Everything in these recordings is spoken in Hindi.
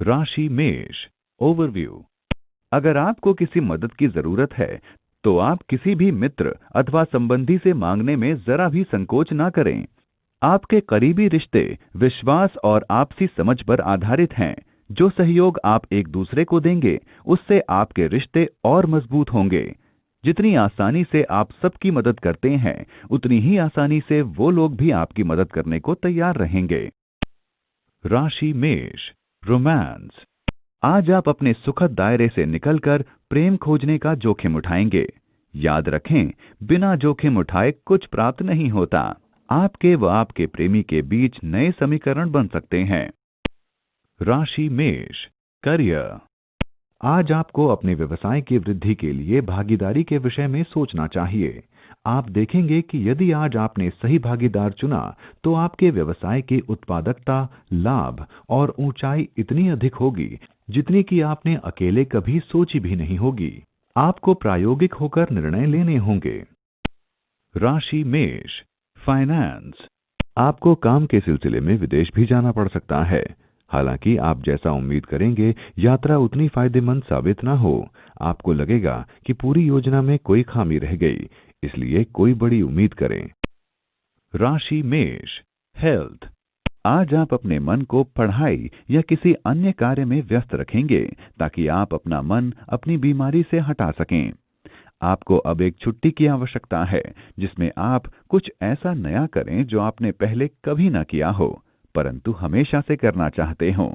राशि मेष। ओवरव्यू। अगर आपको किसी मदद की जरूरत है तो आप किसी भी मित्र अथवा संबंधी से मांगने में जरा भी संकोच ना करें। आपके करीबी रिश्ते विश्वास और आपसी समझ पर आधारित हैं। जो सहयोग आप एक दूसरे को देंगे उससे आपके रिश्ते और मजबूत होंगे। जितनी आसानी से आप सबकी मदद करते हैं उतनी ही आसानी से वो लोग भी आपकी मदद करने को तैयार रहेंगे। राशि मेष। रोमांस। आज आप अपने सुखद दायरे से निकलकर प्रेम खोजने का जोखिम उठाएंगे। याद रखें, बिना जोखिम उठाए कुछ प्राप्त नहीं होता। आपके व आपके प्रेमी के बीच नए समीकरण बन सकते हैं। राशि मेष। करियर। आज आपको अपने व्यवसाय की वृद्धि के लिए भागीदारी के विषय में सोचना चाहिए। आप देखेंगे कि यदि आज आपने सही भागीदार चुना तो आपके व्यवसाय की उत्पादकता, लाभ और ऊंचाई इतनी अधिक होगी जितनी कि आपने अकेले कभी सोची भी नहीं होगी। आपको प्रायोगिक होकर निर्णय लेने होंगे। राशि मेष। फाइनेंस। आपको काम के सिलसिले में विदेश भी जाना पड़ सकता है। हालांकि आप जैसा उम्मीद करेंगे यात्रा उतनी फायदेमंद साबित ना हो। आपको लगेगा कि पूरी योजना में कोई खामी रह गई, इसलिए कोई बड़ी उम्मीद करें। राशि मेष। हेल्थ। आज आप अपने मन को पढ़ाई या किसी अन्य कार्य में व्यस्त रखेंगे ताकि आप अपना मन अपनी बीमारी से हटा सकें। आपको अब एक छुट्टी की आवश्यकता है जिसमें आप कुछ ऐसा नया करें जो आपने पहले कभी ना किया हो परंतु हमेशा से करना चाहते हो।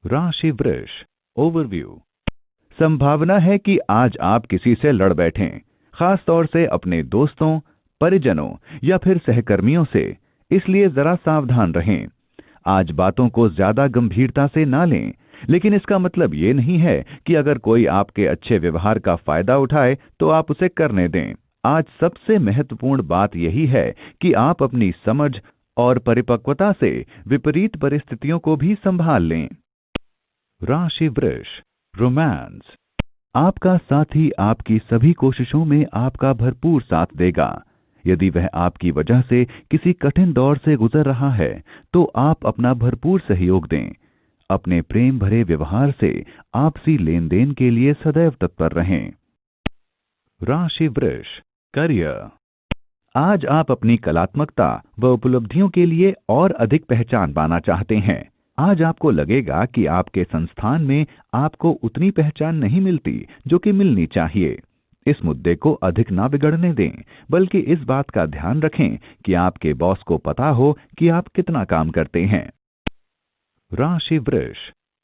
राशि वृष। ओवरव्यू। संभावना है कि आज आप किसी से लड़ बैठें, खास तौर से अपने दोस्तों, परिजनों या फिर सहकर्मियों से, इसलिए जरा सावधान रहें। आज बातों को ज्यादा गंभीरता से ना लें, लेकिन इसका मतलब ये नहीं है कि अगर कोई आपके अच्छे व्यवहार का फायदा उठाए तो आप उसे करने दें। आज सबसे महत्वपूर्ण बात यही है कि आप अपनी समझ और परिपक्वता से विपरीत परिस्थितियों को भी संभाल लें। राशि वृष। रोमांस। आपका साथी आपकी सभी कोशिशों में आपका भरपूर साथ देगा। यदि वह आपकी वजह से किसी कठिन दौर से गुजर रहा है तो आप अपना भरपूर सहयोग दें। अपने प्रेम भरे व्यवहार से आपसी लेन देन के लिए सदैव तत्पर रहें। राशि वृष। करियर। आज आप अपनी कलात्मकता व उपलब्धियों के लिए और अधिक पहचान पाना चाहते हैं। आज आपको लगेगा कि आपके संस्थान में आपको उतनी पहचान नहीं मिलती जो कि मिलनी चाहिए। इस मुद्दे को अधिक ना बिगड़ने दें, बल्कि इस बात का ध्यान रखें कि आपके बॉस को पता हो कि आप कितना काम करते हैं। राशि वृष।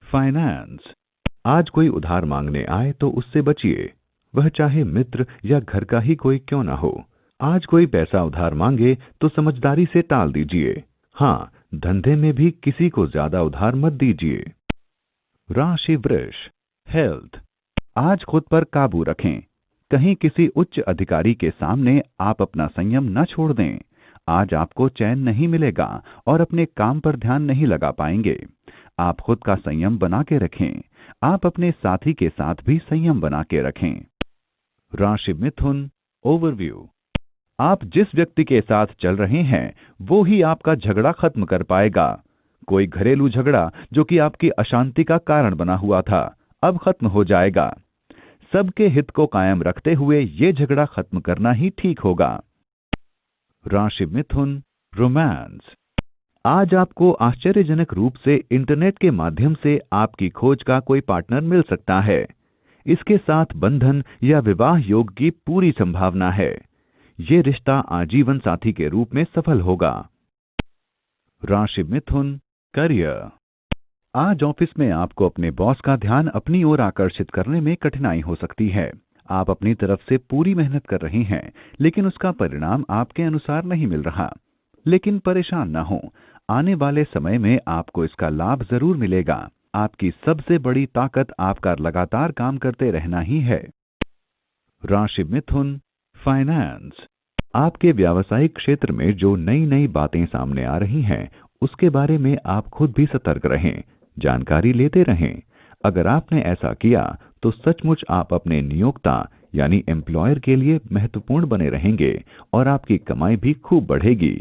फाइनेंस। आज कोई उधार मांगने आए तो उससे बचिए, वह चाहे मित्र या घर का ही कोई क्यों ना हो। आज कोई पैसा उधार मांगे तो समझदारी से टाल दीजिए। हाँ, धंधे में भी किसी को ज्यादा उधार मत दीजिए। राशि वृष। हेल्थ। आज खुद पर काबू रखें। कहीं किसी उच्च अधिकारी के सामने आप अपना संयम न छोड़ दें। आज आपको चैन नहीं मिलेगा और अपने काम पर ध्यान नहीं लगा पाएंगे। आप खुद का संयम बना के रखें। आप अपने साथी के साथ भी संयम बना के रखें। राशि मिथुन। ओवरव्यू। आप जिस व्यक्ति के साथ चल रहे हैं वो ही आपका झगड़ा खत्म कर पाएगा। कोई घरेलू झगड़ा जो कि आपकी अशांति का कारण बना हुआ था अब खत्म हो जाएगा। सबके हित को कायम रखते हुए ये झगड़ा खत्म करना ही ठीक होगा। राशि मिथुन। रोमांस। आज आपको आश्चर्यजनक रूप से इंटरनेट के माध्यम से आपकी खोज का कोई पार्टनर मिल सकता है। इसके साथ बंधन या विवाह योग की पूरी संभावना है। ये रिश्ता आजीवन साथी के रूप में सफल होगा। राशि मिथुन। करियर। आज ऑफिस में आपको अपने बॉस का ध्यान अपनी ओर आकर्षित करने में कठिनाई हो सकती है। आप अपनी तरफ से पूरी मेहनत कर रहे हैं लेकिन उसका परिणाम आपके अनुसार नहीं मिल रहा। लेकिन परेशान न हो, आने वाले समय में आपको इसका लाभ जरूर मिलेगा। आपकी सबसे बड़ी ताकत आपका लगातार काम करते रहना ही है। राशि मिथुन। फाइनेंस। आपके व्यावसायिक क्षेत्र में जो नई नई बातें सामने आ रही हैं उसके बारे में आप खुद भी सतर्क रहें, जानकारी लेते रहें। अगर आपने ऐसा किया तो सचमुच आप अपने नियोक्ता यानी एम्प्लॉयर के लिए महत्वपूर्ण बने रहेंगे और आपकी कमाई भी खूब बढ़ेगी।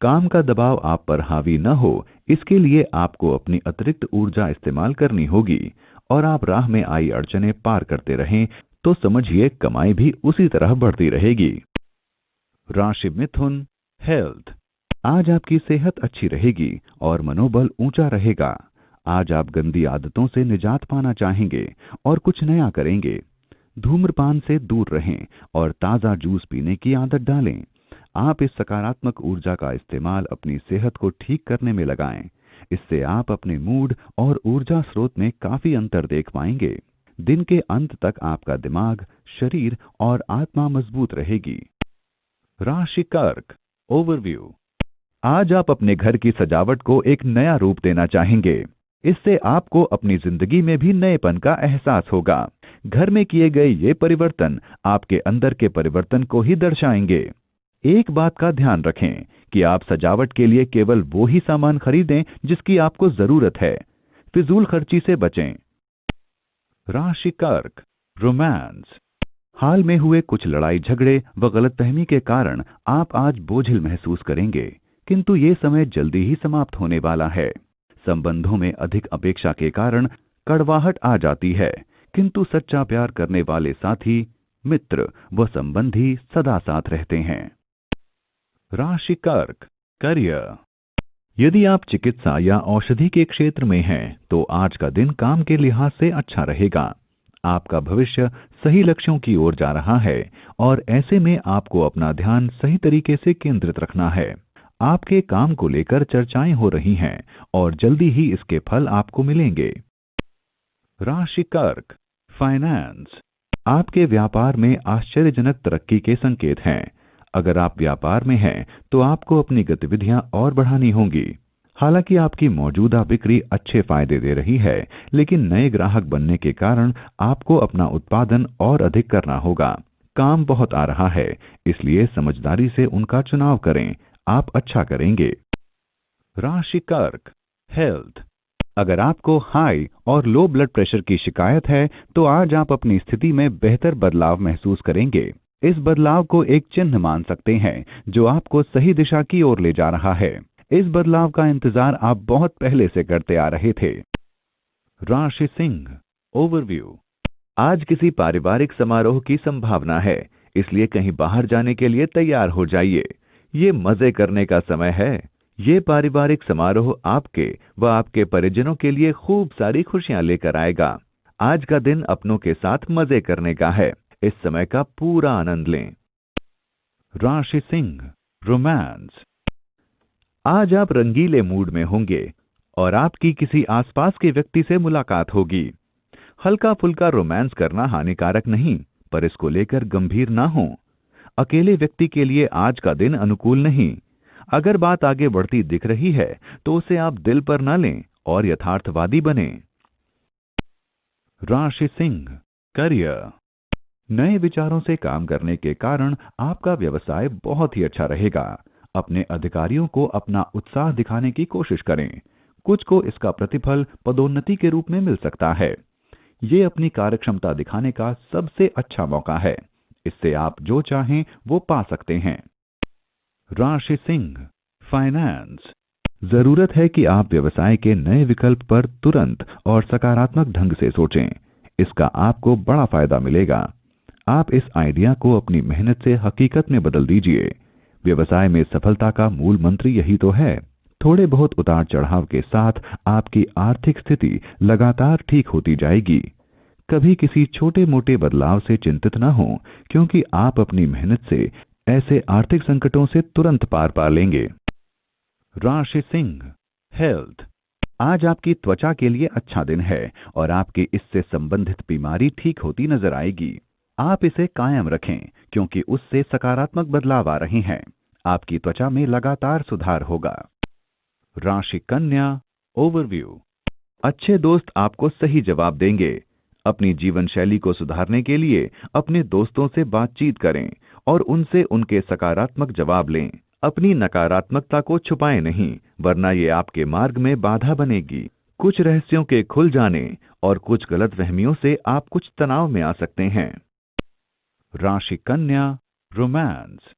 काम का दबाव आप पर हावी न हो, इसके लिए आपको अपनी अतिरिक्त ऊर्जा इस्तेमाल करनी होगी और आप राह में आई अड़चनें पार करते रहें तो समझिए कमाई भी उसी तरह बढ़ती रहेगी। राशि मिथुन, हेल्थ। आज आपकी सेहत अच्छी रहेगी और मनोबल ऊंचा रहेगा। आज आप गंदी आदतों से निजात पाना चाहेंगे और कुछ नया करेंगे। धूम्रपान से दूर रहें और ताज़ा जूस पीने की आदत डालें। आप इस सकारात्मक ऊर्जा का इस्तेमाल अपनी सेहत को ठीक करने में लगाएं। इससे आप अपने मूड और ऊर्जा स्रोत में काफी अंतर देख पाएंगे। दिन के अंत तक आपका दिमाग, शरीर और आत्मा मजबूत रहेगी। राशि कर्क, ओवरव्यू। आज आप अपने घर की सजावट को एक नया रूप देना चाहेंगे। इससे आपको अपनी जिंदगी में भी नएपन का एहसास होगा। घर में किए गए ये परिवर्तन आपके अंदर के परिवर्तन को ही दर्शाएंगे। एक बात का ध्यान रखें कि आप सजावट के लिए केवल वो ही सामान खरीदें जिसकी आपको जरूरत है। फिजूल खर्ची से बचें। राशि कर्क, रोमांस। हाल में हुए कुछ लड़ाई झगड़े व गलतफहमी के कारण आप आज बोझिल महसूस करेंगे, किंतु ये समय जल्दी ही समाप्त होने वाला है। संबंधों में अधिक अपेक्षा के कारण कड़वाहट आ जाती है, किंतु सच्चा प्यार करने वाले साथी, मित्र व संबंधी सदा साथ रहते हैं। राशि कर्क, करियर। यदि आप चिकित्सा या औषधि के क्षेत्र में हैं, तो आज का दिन काम के लिहाज से अच्छा रहेगा। आपका भविष्य सही लक्ष्यों की ओर जा रहा है और ऐसे में आपको अपना ध्यान सही तरीके से केंद्रित रखना है। आपके काम को लेकर चर्चाएं हो रही हैं और जल्दी ही इसके फल आपको मिलेंगे। राशि कर्क, फाइनेंस। आपके व्यापार में आश्चर्यजनक तरक्की के संकेत हैं। अगर आप व्यापार में हैं, तो आपको अपनी गतिविधियां और बढ़ानी होंगी। हालांकि आपकी मौजूदा बिक्री अच्छे फायदे दे रही है, लेकिन नए ग्राहक बनने के कारण आपको अपना उत्पादन और अधिक करना होगा। काम बहुत आ रहा है, इसलिए समझदारी से उनका चुनाव करें। आप अच्छा करेंगे। राशि कर्क, हेल्थ। अगर आपको हाई और लो ब्लड प्रेशर की शिकायत है, तो आज आप अपनी स्थिति में बेहतर बदलाव महसूस करेंगे। इस बदलाव को एक चिन्ह मान सकते हैं जो आपको सही दिशा की ओर ले जा रहा है। इस बदलाव का इंतजार आप बहुत पहले से करते आ रहे थे। राशि सिंह, ओवरव्यू। आज किसी पारिवारिक समारोह की संभावना है, इसलिए कहीं बाहर जाने के लिए तैयार हो जाइए। ये मजे करने का समय है। ये पारिवारिक समारोह आपके व आपके परिजनों के लिए खूब सारी खुशियां लेकर आएगा। आज का दिन अपनों के साथ मजे करने का है। इस समय का पूरा आनंद लें। राशि सिंह, रोमांस। आज आप रंगीले मूड में होंगे और आपकी किसी आसपास के व्यक्ति से मुलाकात होगी। हल्का फुल्का रोमांस करना हानिकारक नहीं, पर इसको लेकर गंभीर ना हो। अकेले व्यक्ति के लिए आज का दिन अनुकूल नहीं। अगर बात आगे बढ़ती दिख रही है, तो उसे आप दिल पर न लें और यथार्थवादी बनें। राशि सिंह, करियर। नए विचारों से काम करने के कारण आपका व्यवसाय बहुत ही अच्छा रहेगा। अपने अधिकारियों को अपना उत्साह दिखाने की कोशिश करें। कुछ को इसका प्रतिफल पदोन्नति के रूप में मिल सकता है। ये अपनी कार्यक्षमता दिखाने का सबसे अच्छा मौका है। इससे आप जो चाहें वो पा सकते हैं। राशि सिंह, फाइनेंस। जरूरत है कि आप व्यवसाय के नए विकल्प पर तुरंत और सकारात्मक ढंग से सोचें। इसका आपको बड़ा फायदा मिलेगा। आप इस आइडिया को अपनी मेहनत से हकीकत में बदल दीजिए। व्यवसाय में सफलता का मूल मंत्र यही तो है। थोड़े बहुत उतार चढ़ाव के साथ आपकी आर्थिक स्थिति लगातार ठीक होती जाएगी। कभी किसी छोटे मोटे बदलाव से चिंतित न हो, क्योंकि आप अपनी मेहनत से ऐसे आर्थिक संकटों से तुरंत पार पा लेंगे। राशि सिंह, हेल्थ। आज आपकी त्वचा के लिए अच्छा दिन है और आपकी इससे संबंधित बीमारी ठीक होती नजर आएगी। आप इसे कायम रखें, क्योंकि उससे सकारात्मक बदलाव आ रहे हैं। आपकी त्वचा में लगातार सुधार होगा। राशि कन्या, ओवरव्यू। अच्छे दोस्त आपको सही जवाब देंगे। अपनी जीवन शैली को सुधारने के लिए अपने दोस्तों से बातचीत करें और उनसे उनके सकारात्मक जवाब लें। अपनी नकारात्मकता को छुपाएं नहीं, वरना ये आपके मार्ग में बाधा बनेगी। कुछ रहस्यों के खुल जाने और कुछ गलतफहमियों से आप कुछ तनाव में आ सकते हैं। राशि कन्या, रोमांस।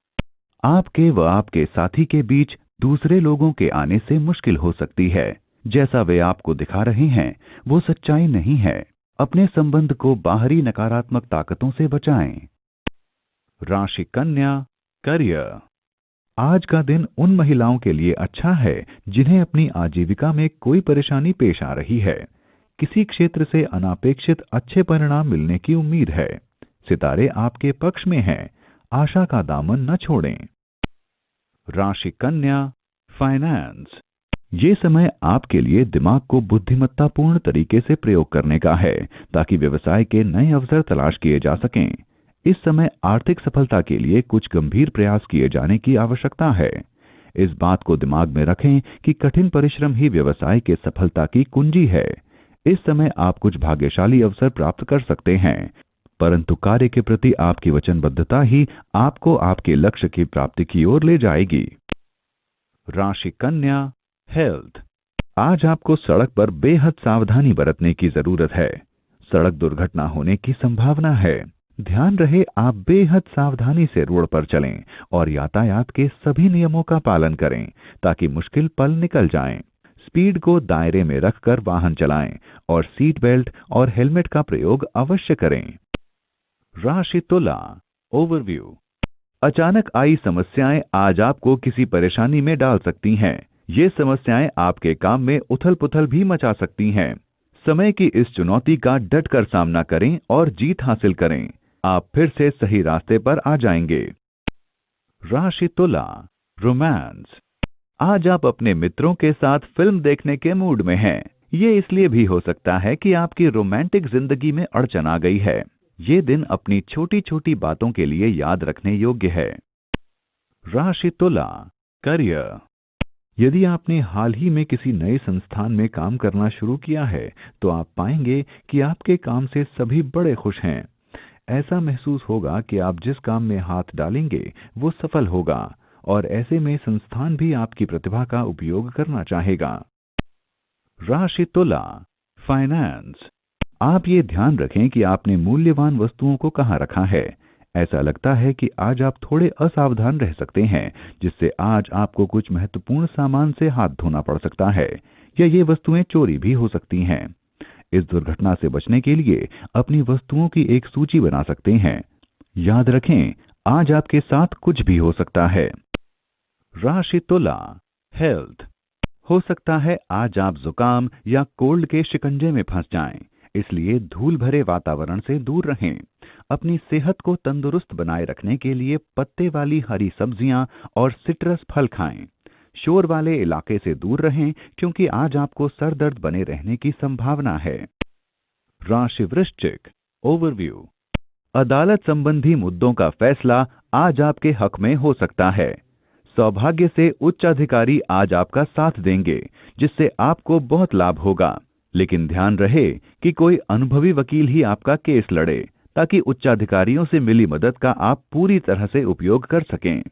आपके व आपके साथी के बीच दूसरे लोगों के आने से मुश्किल हो सकती है। जैसा वे आपको दिखा रहे हैं वो सच्चाई नहीं है। अपने संबंध को बाहरी नकारात्मक ताकतों से बचाएं। राशि कन्या, करियर। आज का दिन उन महिलाओं के लिए अच्छा है जिन्हें अपनी आजीविका में कोई परेशानी पेश आ रही है। किसी क्षेत्र से अनापेक्षित अच्छे परिणाम मिलने की उम्मीद है। सितारे आपके पक्ष में हैं। आशा का दामन न छोड़ें। राशि कन्या, फाइनेंस। ये समय आपके लिए दिमाग को बुद्धिमत्तापूर्ण तरीके से प्रयोग करने का है ताकि व्यवसाय के नए अवसर तलाश किए जा सकें। इस समय आर्थिक सफलता के लिए कुछ गंभीर प्रयास किए जाने की आवश्यकता है। इस बात को दिमाग में रखें कि कठिन परिश्रम ही व्यवसाय के सफलता की कुंजी है। इस समय आप कुछ भाग्यशाली अवसर प्राप्त कर सकते हैं, परंतु कार्य के प्रति आपकी वचनबद्धता ही आपको आपके लक्ष्य की प्राप्ति की ओर ले जाएगी। राशि कन्या, हेल्थ। आज आपको सड़क पर बेहद सावधानी बरतने की जरूरत है। सड़क दुर्घटना होने की संभावना है। ध्यान रहे आप बेहद सावधानी से रोड पर चलें और यातायात के सभी नियमों का पालन करें ताकि मुश्किल पल निकल जाएं। स्पीड को दायरे में रखकर वाहन चलाएं और सीट बेल्ट और हेलमेट का प्रयोग अवश्य करें। राशि तुला, ओवरव्यू। अचानक आई समस्याएं आज आपको किसी परेशानी में डाल सकती हैं। ये समस्याएं आपके काम में उथल-पुथल भी मचा सकती हैं। समय की इस चुनौती का डटकर सामना करें और जीत हासिल करें। आप फिर से सही रास्ते पर आ जाएंगे। राशि तुला, रोमांस। आज आप अपने मित्रों के साथ फिल्म देखने के मूड में हैं। ये इसलिए भी हो सकता है कि आपकी रोमांटिक जिंदगी में अड़चन आ गई है। ये दिन अपनी छोटी छोटी बातों के लिए याद रखने योग्य है। राशि तुला, करियर। यदि आपने हाल ही में किसी नए संस्थान में काम करना शुरू किया है तो आप पाएंगे कि आपके काम से सभी बड़े खुश हैं। ऐसा महसूस होगा कि आप जिस काम में हाथ डालेंगे वो सफल होगा और ऐसे में संस्थान भी आपकी प्रतिभा का उपयोग करना चाहेगा। राशि तुला, फाइनेंस। आप ये ध्यान रखें कि आपने मूल्यवान वस्तुओं को कहाँ रखा है। ऐसा लगता है कि आज आप थोड़े असावधान रह सकते हैं, जिससे आज आपको कुछ महत्वपूर्ण सामान से हाथ धोना पड़ सकता है या ये वस्तुएं चोरी भी हो सकती हैं। इस दुर्घटना से बचने के लिए अपनी वस्तुओं की एक सूची बना सकते हैं। याद रखें, आज आपके साथ कुछ भी हो सकता है। राशि तुला, हेल्थ। हो सकता है आज आप जुकाम या कोल्ड के शिकंजे में फंस जाएं, इसलिए धूल भरे वातावरण से दूर रहें। अपनी सेहत को तंदुरुस्त बनाए रखने के लिए पत्ते वाली हरी सब्जियां और सिट्रस फल खाएं। शोर वाले इलाके से दूर रहें क्योंकि आज आपको सर दर्द बने रहने की संभावना है। राशि वृश्चिक, ओवरव्यू। अदालत संबंधी मुद्दों का फैसला आज आपके हक में हो सकता है। सौभाग्य से उच्च अधिकारी आज आपका साथ देंगे, जिससे आपको बहुत लाभ होगा। लेकिन ध्यान रहे कि कोई अनुभवी वकील ही आपका केस लड़े ताकि उच्चाधिकारियों से मिली मदद का आप पूरी तरह से उपयोग कर सकें।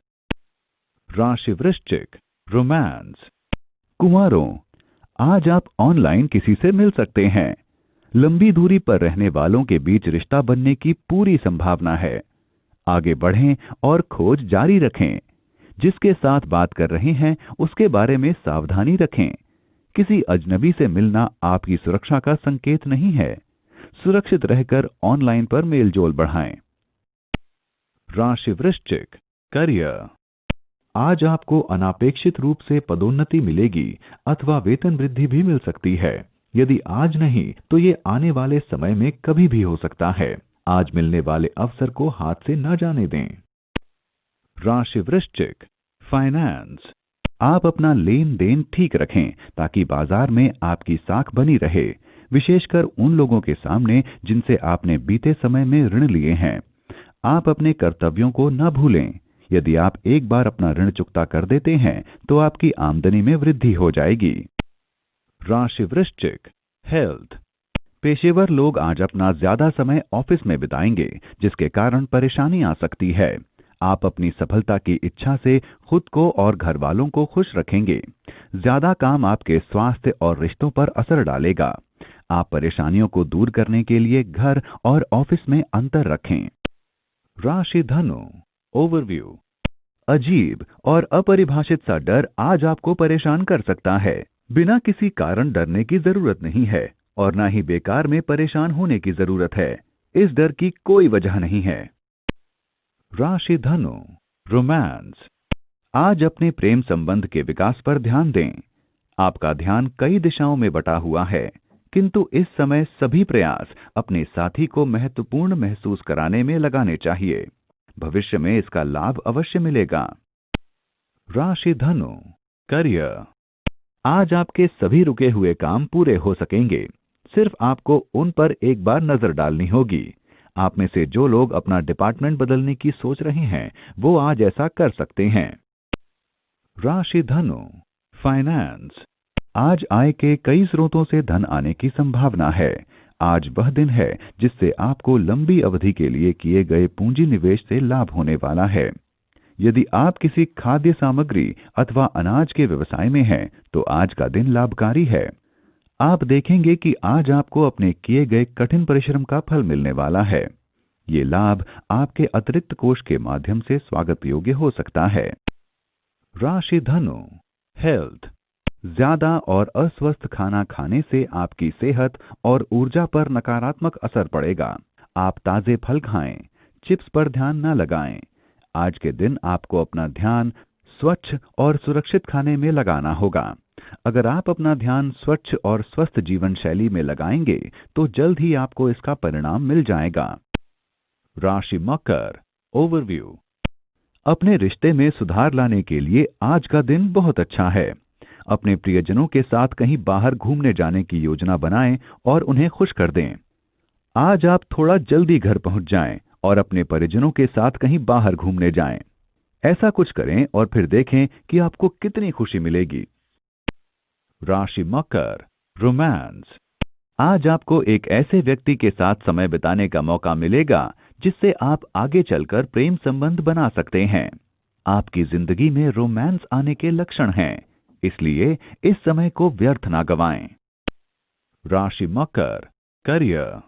राशि वृश्चिक, रोमांस। कुंवारों, आज आप ऑनलाइन किसी से मिल सकते हैं। लंबी दूरी पर रहने वालों के बीच रिश्ता बनने की पूरी संभावना है। आगे बढ़ें और खोज जारी रखें। जिसके साथ बात कर रहे हैं उसके बारे में सावधानी रखें। किसी अजनबी से मिलना आपकी सुरक्षा का संकेत नहीं है। सुरक्षित रहकर ऑनलाइन पर मेलजोल बढ़ाएं। राशि वृश्चिक, करियर। आज आपको अनापेक्षित रूप से पदोन्नति मिलेगी अथवा वेतन वृद्धि भी मिल सकती है। यदि आज नहीं तो ये आने वाले समय में कभी भी हो सकता है। आज मिलने वाले अवसर को हाथ से न जाने दें। राशि वृश्चिक, फाइनेंस। आप अपना लेन देन ठीक रखें ताकि बाजार में आपकी साख बनी रहे, विशेषकर उन लोगों के सामने जिनसे आपने बीते समय में ऋण लिए हैं। आप अपने कर्तव्यों को न भूलें। यदि आप एक बार अपना ऋण चुकता कर देते हैं तो आपकी आमदनी में वृद्धि हो जाएगी। राशि वृश्चिक, हेल्थ। पेशेवर लोग आज अपना ज्यादा समय ऑफिस में बिताएंगे, जिसके कारण परेशानी आ सकती है। आप अपनी सफलता की इच्छा से खुद को और घर वालों को खुश रखेंगे। ज्यादा काम आपके स्वास्थ्य और रिश्तों पर असर डालेगा। आप परेशानियों को दूर करने के लिए घर और ऑफिस में अंतर रखें। राशि धनु, ओवरव्यू। अजीब और अपरिभाषित सा डर आज आपको परेशान कर सकता है। बिना किसी कारण डरने की जरूरत नहीं है और ना ही बेकार में परेशान होने की जरूरत है। इस डर की कोई वजह नहीं है। राशि धनु, रोमांस। आज अपने प्रेम संबंध के विकास पर ध्यान दें। आपका ध्यान कई दिशाओं में बटा हुआ है, किंतु इस समय सभी प्रयास अपने साथी को महत्वपूर्ण महसूस कराने में लगाने चाहिए। भविष्य में इसका लाभ अवश्य मिलेगा। राशि धनु, करियर। आज आपके सभी रुके हुए काम पूरे हो सकेंगे। सिर्फ आपको उन पर एक बार नजर डालनी होगी। आप में से जो लोग अपना डिपार्टमेंट बदलने की सोच रहे हैं, वो आज ऐसा कर सकते हैं। राशि धनु, फाइनेंस। आज आय के कई स्रोतों से धन आने की संभावना है। आज वह दिन है जिससे आपको लंबी अवधि के लिए किए गए पूंजी निवेश से लाभ होने वाला है। यदि आप किसी खाद्य सामग्री अथवा अनाज के व्यवसाय में हैं, तो आज का दिन लाभकारी है। आप देखेंगे कि आज आपको अपने किए गए कठिन परिश्रम का फल मिलने वाला है। ये लाभ आपके अतिरिक्त कोष के माध्यम से स्वागत योग्य हो सकता है। राशि धनु, हेल्थ। ज्यादा और अस्वस्थ खाना खाने से आपकी सेहत और ऊर्जा पर नकारात्मक असर पड़ेगा। आप ताजे फल खाएं, चिप्स पर ध्यान न लगाएं। आज के दिन आपको अपना ध्यान स्वच्छ और सुरक्षित खाने में लगाना होगा। अगर आप अपना ध्यान स्वच्छ और स्वस्थ जीवन शैली में लगाएंगे, तो जल्द ही आपको इसका परिणाम मिल जाएगा। राशि मकर, ओवरव्यू। अपने रिश्ते में सुधार लाने के लिए आज का दिन बहुत अच्छा है। अपने प्रियजनों के साथ कहीं बाहर घूमने जाने की योजना बनाएं और उन्हें खुश कर दें। आज आप थोड़ा जल्दी घर पहुंच जाएं और अपने परिजनों के साथ कहीं बाहर घूमने जाएं। ऐसा कुछ करें और फिर देखें कि आपको कितनी खुशी मिलेगी। राशि मकर, रोमांस। आज आपको एक ऐसे व्यक्ति के साथ समय बिताने का मौका मिलेगा जिससे आप आगे चलकर प्रेम संबंध बना सकते हैं। आपकी जिंदगी में रोमांस आने के लक्षण हैं, इसलिए इस समय को व्यर्थ ना गवाएं। राशि मकर, करियर।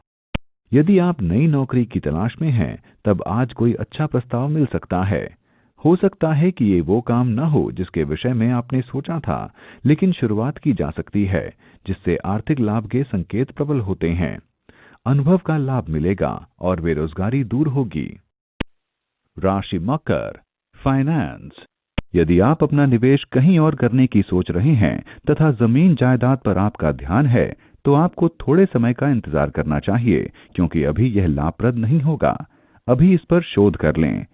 यदि आप नई नौकरी की तलाश में हैं, तब आज कोई अच्छा प्रस्ताव मिल सकता है। हो सकता है कि ये वो काम न हो जिसके विषय में आपने सोचा था, लेकिन शुरुआत की जा सकती है, जिससे आर्थिक लाभ के संकेत प्रबल होते हैं। अनुभव का लाभ मिलेगा और बेरोजगारी दूर होगी। राशि मकर, फाइनेंस। यदि आप अपना निवेश कहीं और करने की सोच रहे हैं तथा जमीन जायदाद पर आपका ध्यान है, तो आपको थोड़े समय का इंतजार करना चाहिए, क्योंकि अभी यह लाभप्रद नहीं होगा। अभी इस पर शोध कर लें।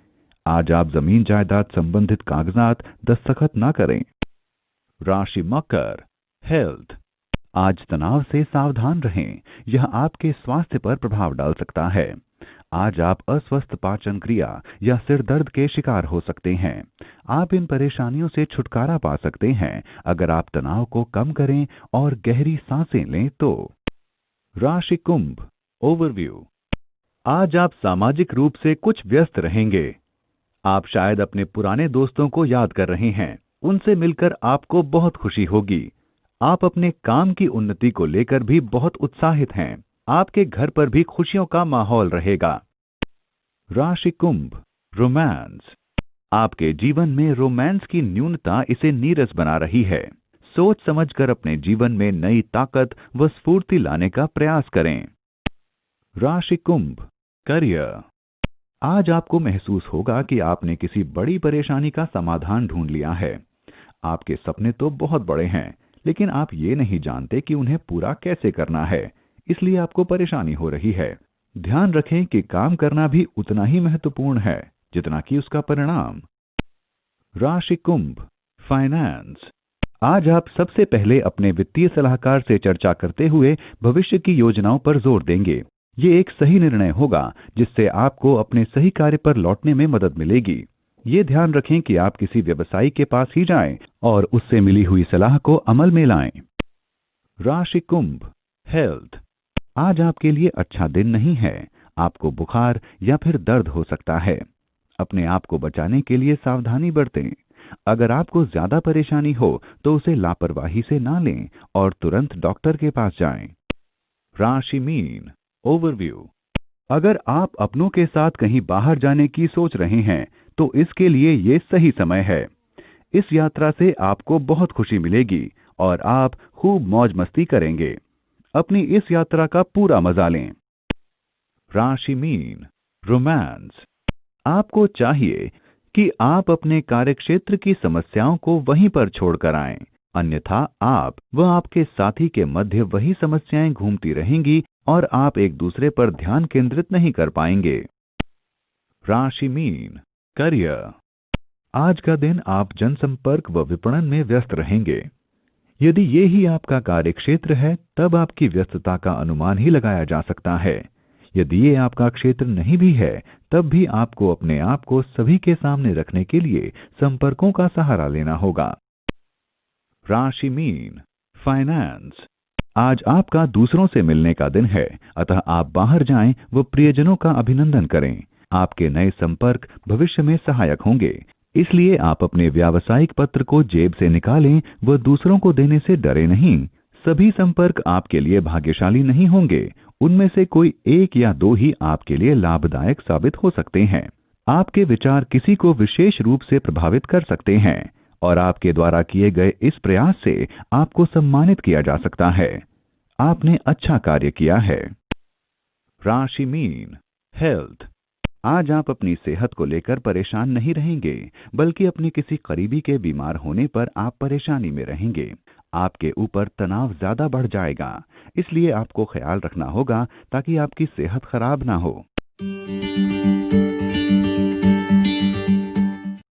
आज आप जमीन जायदाद संबंधित कागजात दस्तखत ना करें। राशि मकर, हेल्थ। आज तनाव से सावधान रहें, यह आपके स्वास्थ्य पर प्रभाव डाल सकता है। आज आप अस्वस्थ पाचन क्रिया या सिर दर्द के शिकार हो सकते हैं। आप इन परेशानियों से छुटकारा पा सकते हैं अगर आप तनाव को कम करें और गहरी सांसें लें तो। राशि कुंभ, ओवरव्यू। आज आप सामाजिक रूप से कुछ व्यस्त रहेंगे। आप शायद अपने पुराने दोस्तों को याद कर रहे हैं। उनसे मिलकर आपको बहुत खुशी होगी। आप अपने काम की उन्नति को लेकर भी बहुत उत्साहित हैं। आपके घर पर भी खुशियों का माहौल रहेगा। राशि कुंभ, रोमांस। आपके जीवन में रोमांस की न्यूनता इसे नीरस बना रही है। सोच समझकर अपने जीवन में नई ताकत व स्फूर्ति लाने का प्रयास करें। राशि कुंभ, करियर। आज आपको महसूस होगा कि आपने किसी बड़ी परेशानी का समाधान ढूंढ लिया है। आपके सपने तो बहुत बड़े हैं, लेकिन आप ये नहीं जानते कि उन्हें पूरा कैसे करना है, इसलिए आपको परेशानी हो रही है। ध्यान रखें कि काम करना भी उतना ही महत्वपूर्ण है जितना कि उसका परिणाम। राशि कुंभ, फाइनेंस। आज आप सबसे पहले अपने वित्तीय सलाहकार से चर्चा करते हुए भविष्य की योजनाओं पर जोर देंगे। ये एक सही निर्णय होगा जिससे आपको अपने सही कार्य पर लौटने में मदद मिलेगी। ये ध्यान रखें कि आप किसी व्यवसायी के पास ही जाएं और उससे मिली हुई सलाह को अमल में लाएं। राशि कुंभ, हेल्थ। आज आपके लिए अच्छा दिन नहीं है। आपको बुखार या फिर दर्द हो सकता है। अपने आप को बचाने के लिए सावधानी बरतें। अगर आपको ज्यादा परेशानी हो तो उसे लापरवाही से ना लें और तुरंत डॉक्टर के पास जाएं। राशि मीन, ओवरव्यू। अगर आप अपनों के साथ कहीं बाहर जाने की सोच रहे हैं, तो इसके लिए ये सही समय है। इस यात्रा से आपको बहुत खुशी मिलेगी और आप खूब मौज मस्ती करेंगे। अपनी इस यात्रा का पूरा मजा लें। राशि मीन, रोमांस। आपको चाहिए कि आप अपने कार्यक्षेत्र की समस्याओं को वहीं पर छोड़कर आएं, अन्यथा आप व आपके साथी के मध्य वही समस्याएं घूमती रहेंगी और आप एक दूसरे पर ध्यान केंद्रित नहीं कर पाएंगे। राशि मीन, करियर। आज का दिन आप जनसंपर्क व विपणन में व्यस्त रहेंगे। यदि ये ही आपका कार्यक्षेत्र है, तब आपकी व्यस्तता का अनुमान ही लगाया जा सकता है। यदि ये आपका क्षेत्र नहीं भी है, तब भी आपको अपने आप को सभी के सामने रखने के लिए संपर्कों का सहारा लेना होगा। राशि मीन, फाइनेंस। आज आपका दूसरों से मिलने का दिन है, अतः आप बाहर जाएं व प्रियजनों का अभिनंदन करें। आपके नए संपर्क भविष्य में सहायक होंगे, इसलिए आप अपने व्यावसायिक पत्र को जेब से निकालें व दूसरों को देने से डरे नहीं। सभी संपर्क आपके लिए भाग्यशाली नहीं होंगे, उनमें से कोई एक या दो ही आपके लिए लाभदायक साबित हो सकते हैं। आपके विचार किसी को विशेष रूप से प्रभावित कर सकते हैं और आपके द्वारा किए गए इस प्रयास से आपको सम्मानित किया जा सकता है। आपने अच्छा कार्य किया है। राशि मीन, हेल्थ। आज आप अपनी सेहत को लेकर परेशान नहीं रहेंगे, बल्कि अपने किसी करीबी के बीमार होने पर आप परेशानी में रहेंगे। आपके ऊपर तनाव ज्यादा बढ़ जाएगा, इसलिए आपको ख्याल रखना होगा ताकि आपकी सेहत खराब ना हो।